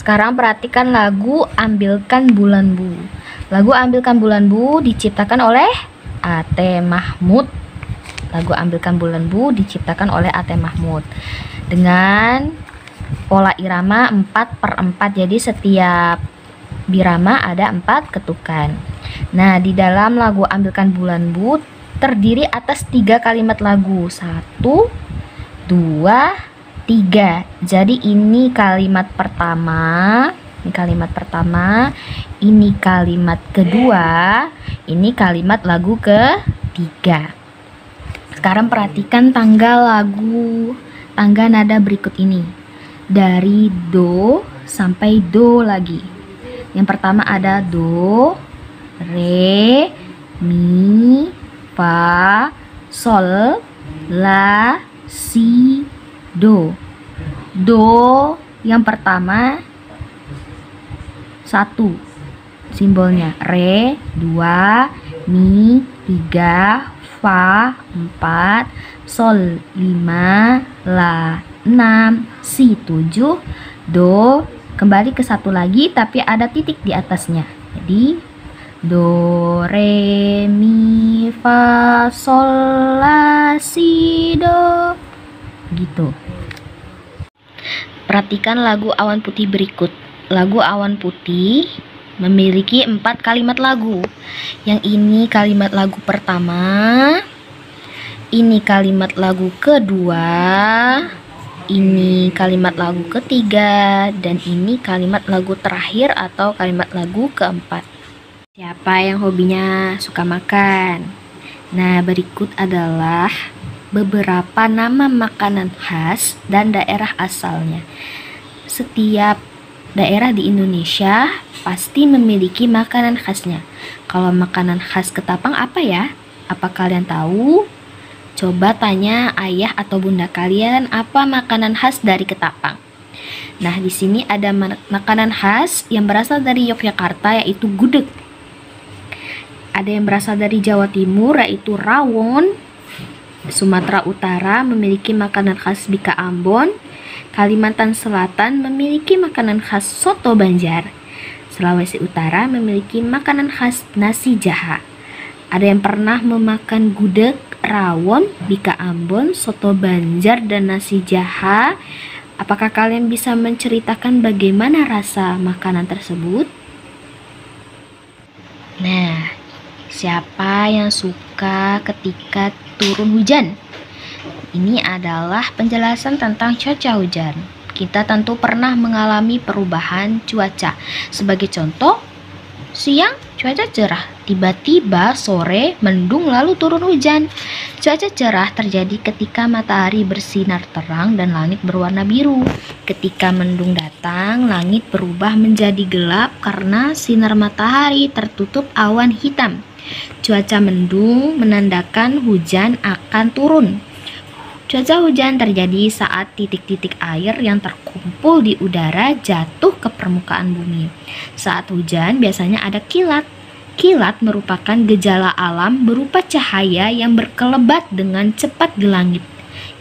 Sekarang perhatikan lagu Ambilkan Bulan Bu. Lagu Ambilkan Bulan Bu diciptakan oleh A.T. Mahmud. Lagu Ambilkan Bulan Bu diciptakan oleh A.T. Mahmud dengan pola irama 4/4. Jadi setiap birama ada 4 ketukan. Nah, di dalam lagu Ambilkan Bulan Bu terdiri atas 3 kalimat lagu. 1, 2, 3. Jadi ini kalimat pertama, ini kalimat pertama, ini kalimat kedua, ini kalimat lagu ketiga. Sekarang perhatikan tangga lagu, tangga nada berikut ini. Dari do sampai do lagi. Yang pertama ada do, re, mi, fa, sol, la, si, do. Do yang pertama 1 simbolnya, re 2, mi 3, fa 4, sol 5, la 6, si 7, do kembali ke 1 lagi tapi ada titik di atasnya. Jadi do, re, mi, fa, sol, la, si, do gitu. Perhatikan lagu Awan Putih berikut. Lagu Awan Putih memiliki 4 kalimat lagu. Yang ini kalimat lagu pertama, ini kalimat lagu kedua, ini kalimat lagu ketiga, dan ini kalimat lagu terakhir atau kalimat lagu keempat. Siapa yang hobinya suka makan? Nah, berikut adalah beberapa nama makanan khas dan daerah asalnya. Setiap daerah di Indonesia pasti memiliki makanan khasnya. Kalau makanan khas Ketapang apa ya? Apa kalian tahu? Coba tanya ayah atau bunda kalian apa makanan khas dari Ketapang. Nah, di sini ada makanan khas yang berasal dari Yogyakarta yaitu gudeg. Ada yang berasal dari Jawa Timur yaitu rawon. Sumatera Utara memiliki makanan khas Bika Ambon. Kalimantan Selatan memiliki makanan khas soto Banjar. Sulawesi Utara memiliki makanan khas nasi jaha. Ada yang pernah memakan gudeg, rawon, Bika Ambon, soto Banjar, dan nasi jaha? Apakah kalian bisa menceritakan bagaimana rasa makanan tersebut? Nah, siapa yang suka ketika turun hujan? Ini adalah penjelasan tentang cuaca hujan. Kita tentu pernah mengalami perubahan cuaca. Sebagai contoh, siang cuaca cerah, tiba-tiba sore mendung lalu turun hujan. Cuaca cerah terjadi ketika matahari bersinar terang dan langit berwarna biru. Ketika mendung datang, langit berubah menjadi gelap karena sinar matahari tertutup awan hitam. Cuaca mendung menandakan hujan akan turun. Cuaca hujan terjadi saat titik-titik air yang terkumpul di udara jatuh ke permukaan bumi. Saat hujan biasanya ada kilat. Kilat merupakan gejala alam berupa cahaya yang berkelebat dengan cepat di langit.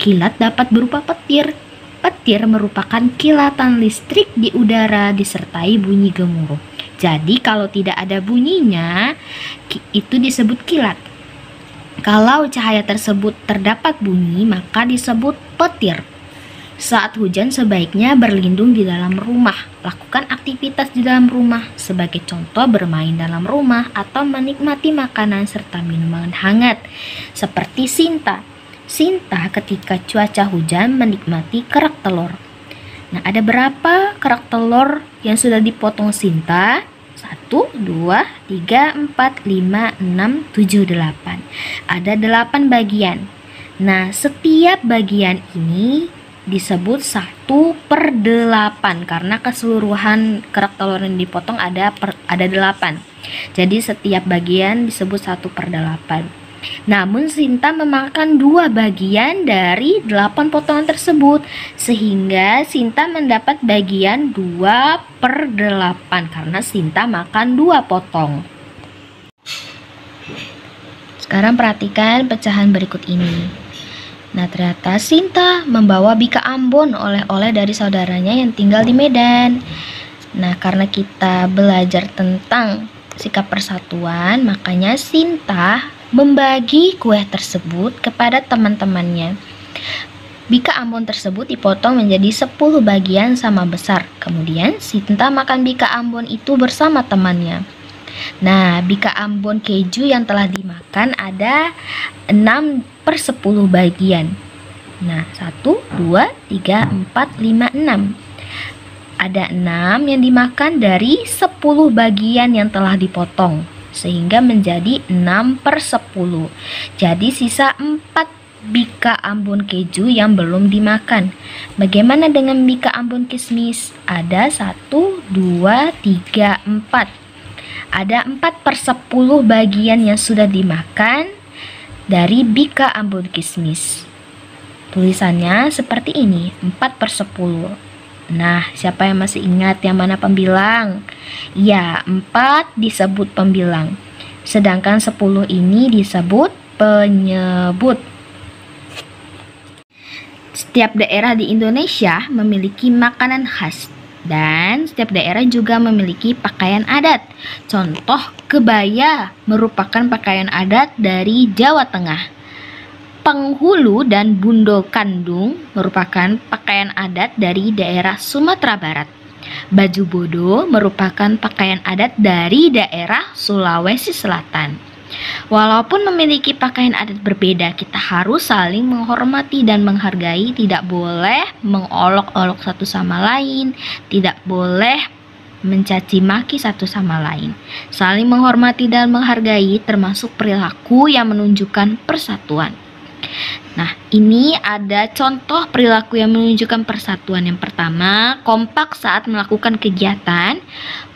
Kilat dapat berupa petir. Petir merupakan kilatan listrik di udara disertai bunyi gemuruh. Jadi kalau tidak ada bunyinya, itu disebut kilat. Kalau cahaya tersebut terdapat bunyi, maka disebut petir. Saat hujan sebaiknya berlindung di dalam rumah. Lakukan aktivitas di dalam rumah, sebagai contoh bermain dalam rumah atau menikmati makanan serta minuman hangat. Seperti Sinta. Sinta ketika cuaca hujan menikmati kerak telur. Nah, ada berapa kerak telur yang sudah dipotong Sinta? 1, 2, 3, 4, 5, 6, 7, 8. Ada 8 bagian. Nah, setiap bagian ini disebut 1/8 karena keseluruhan kerak telur yang dipotong ada 8. Jadi setiap bagian disebut 1/8. Namun Sinta memakan 2 bagian dari 8 potongan tersebut, sehingga Sinta mendapat bagian 2/8 karena Sinta makan 2 potong. Sekarang perhatikan pecahan berikut ini. Nah, ternyata Sinta membawa Bika Ambon oleh-oleh dari saudaranya yang tinggal di Medan. Nah, karena kita belajar tentang sikap persatuan, makanya Sinta membagi kue tersebut kepada teman-temannya. Bika Ambon tersebut dipotong menjadi 10 bagian sama besar. Kemudian Sinta makan bika Ambon itu bersama temannya. Nah, bika Ambon keju yang telah dimakan ada 6/10 bagian. Nah, 1, 2, 3, 4, 5, 6. Ada 6 yang dimakan dari 10 bagian yang telah dipotong, sehingga menjadi 6/10. Jadi sisa 4 bika Ambon keju yang belum dimakan. Bagaimana dengan bika Ambon kismis? Ada 1, 2, 3, 4. Ada 4/10 bagian yang sudah dimakan dari bika Ambon kismis. Tulisannya seperti ini, 4/10. Nah, siapa yang masih ingat yang mana pembilang? Ya, 4 disebut pembilang. Sedangkan 10 ini disebut penyebut. Setiap daerah di Indonesia memiliki makanan khas. Dan setiap daerah juga memiliki pakaian adat. Contoh, kebaya merupakan pakaian adat dari Jawa Tengah. Penghulu dan bundo kandung merupakan pakaian adat dari daerah Sumatera Barat. Baju bodo merupakan pakaian adat dari daerah Sulawesi Selatan. Walaupun memiliki pakaian adat berbeda, kita harus saling menghormati dan menghargai, tidak boleh mengolok-olok satu sama lain, tidak boleh mencaci maki satu sama lain. Saling menghormati dan menghargai termasuk perilaku yang menunjukkan persatuan. Nah, ini ada contoh perilaku yang menunjukkan persatuan. Yang pertama, kompak saat melakukan kegiatan,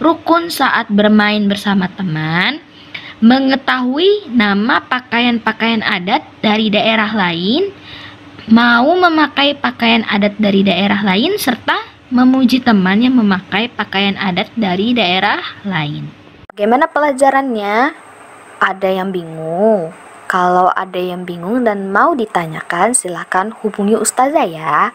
rukun saat bermain bersama teman, mengetahui nama pakaian-pakaian adat dari daerah lain, mau memakai pakaian adat dari daerah lain, serta memuji teman yang memakai pakaian adat dari daerah lain. Bagaimana pelajarannya? Ada yang bingung? Kalau ada yang bingung dan mau ditanyakan, silahkan hubungi Ustazah ya.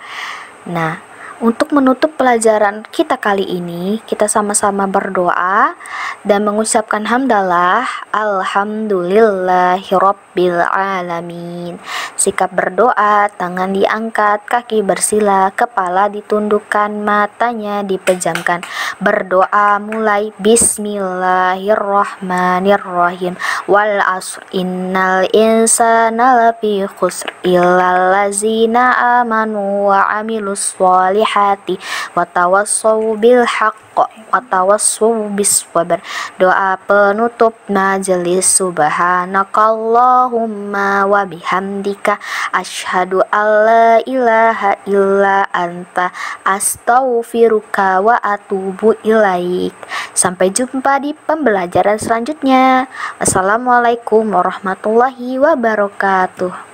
Nah, untuk menutup pelajaran kita kali ini, kita sama-sama berdoa dan mengucapkan hamdalah, alhamdulillahirabbil alamin. Sikap berdoa, tangan diangkat, kaki bersila, kepala ditundukkan, matanya dipejamkan. Berdoa mulai bismillahirrahmanirrahim. Wal asr innal insana lafi khusr illal ladzina amanu wa amilus sholihati wa tawassaw bil haqq wa tawassaw bis sabr. Doa penutup majelis. Subhanakallahumma wa bihamdika asyhadu alla ilaha illa anta astaghfiruka wa atubu ilaik. Sampai jumpa di pembelajaran selanjutnya. Assalamualaikum warahmatullahi wabarakatuh.